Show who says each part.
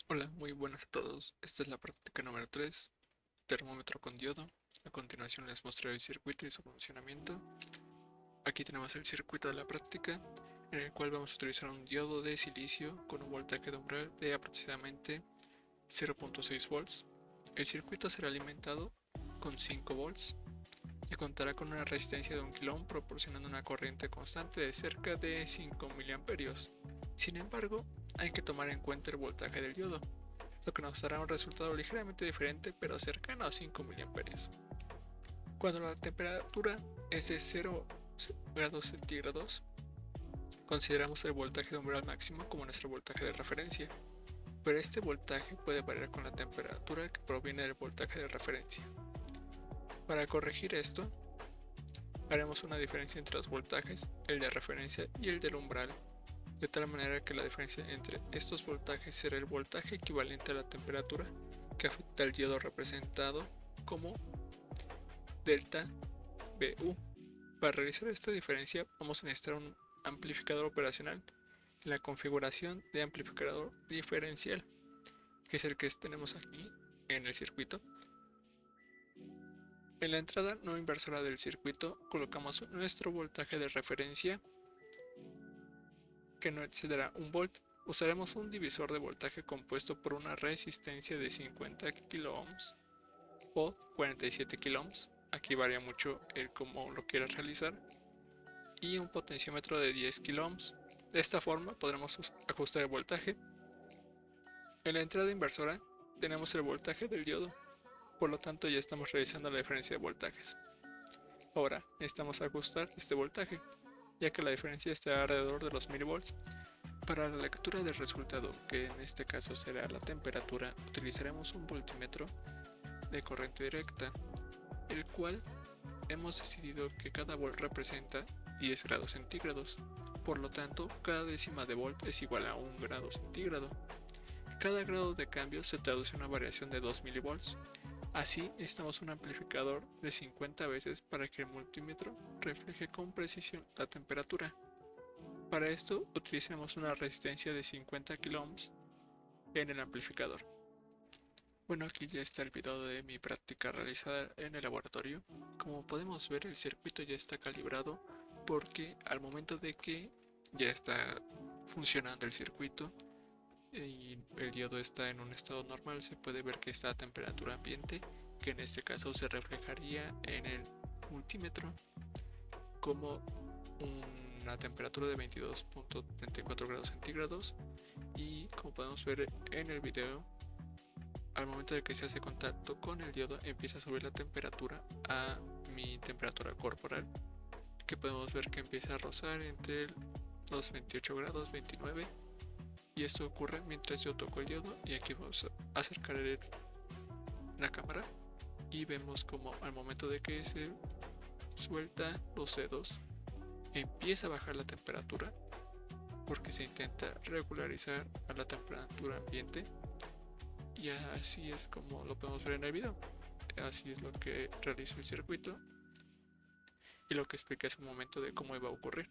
Speaker 1: Hola, muy buenas a todos. Esta es la práctica número 3, termómetro con diodo. A continuación les mostraré el circuito y su funcionamiento. Aquí tenemos el circuito de la práctica, en el cual vamos a utilizar un diodo de silicio con un voltaje de umbral de aproximadamente 0.6 volts. El circuito será alimentado con 5 volts y contará con una resistencia de 1 kilo ohm proporcionando una corriente constante de cerca de 5 miliamperios. Sin embargo, hay que tomar en cuenta el voltaje del diodo, lo que nos dará un resultado ligeramente diferente pero cercano a 5 miliamperios. Cuando la temperatura es de 0 grados centígrados, consideramos el voltaje de umbral máximo como nuestro voltaje de referencia, pero este voltaje puede variar con la temperatura que proviene del voltaje de referencia. Para corregir esto, haremos una diferencia entre los voltajes, el de referencia y el del umbral, de tal manera que la diferencia entre estos voltajes será el voltaje equivalente a la temperatura que afecta al diodo representado como delta BU. Para realizar esta diferencia vamos a necesitar un amplificador operacional en la configuración de amplificador diferencial, que es el que tenemos aquí en el circuito. En la entrada no inversora del circuito colocamos nuestro voltaje de referencia, que no excederá 1 volt. Usaremos un divisor de voltaje compuesto por una resistencia de 50 kΩ o 47 kΩ. Aquí varía mucho el cómo lo quieras realizar. Y un potenciómetro de 10 kΩ. De esta forma podremos ajustar el voltaje. En la entrada inversora tenemos el voltaje del diodo, por lo tanto ya estamos realizando la diferencia de voltajes. Ahora necesitamos ajustar este voltaje, ya que la diferencia está alrededor de los 1000 volts. Para la lectura del resultado, que en este caso será la temperatura, utilizaremos un voltímetro de corriente directa, el cual hemos decidido que cada volt representa 10 grados centígrados. Por lo tanto, cada décima de volt es igual a 1 grado centígrado. Cada grado de cambio se traduce en una variación de 2 milivolts. Así, necesitamos un amplificador de 50 veces para que el multímetro refleje con precisión la temperatura. Para esto, utilizaremos una resistencia de 50 kilo ohms en el amplificador. Bueno, aquí ya está el video de mi práctica realizada en el laboratorio. Como podemos ver, el circuito ya está calibrado porque al momento de que ya está funcionando el circuito y el diodo está en un estado normal, se puede ver que está a temperatura ambiente, que en este caso se reflejaría en el multímetro como una temperatura de 22.34 grados centígrados. Y como podemos ver en el video, al momento de que se hace contacto con el diodo empieza a subir la temperatura a mi temperatura corporal, que podemos ver que empieza a rozar entre los 28 grados 29, y esto ocurre mientras yo toco el diodo. Y aquí vamos a acercar la cámara y vemos como al momento de que se suelta los dedos empieza a bajar la temperatura, porque se intenta regularizar a la temperatura ambiente. Y así es como lo podemos ver en el video. Así es lo que realiza el circuito y lo que expliqué hace un momento de cómo iba a ocurrir.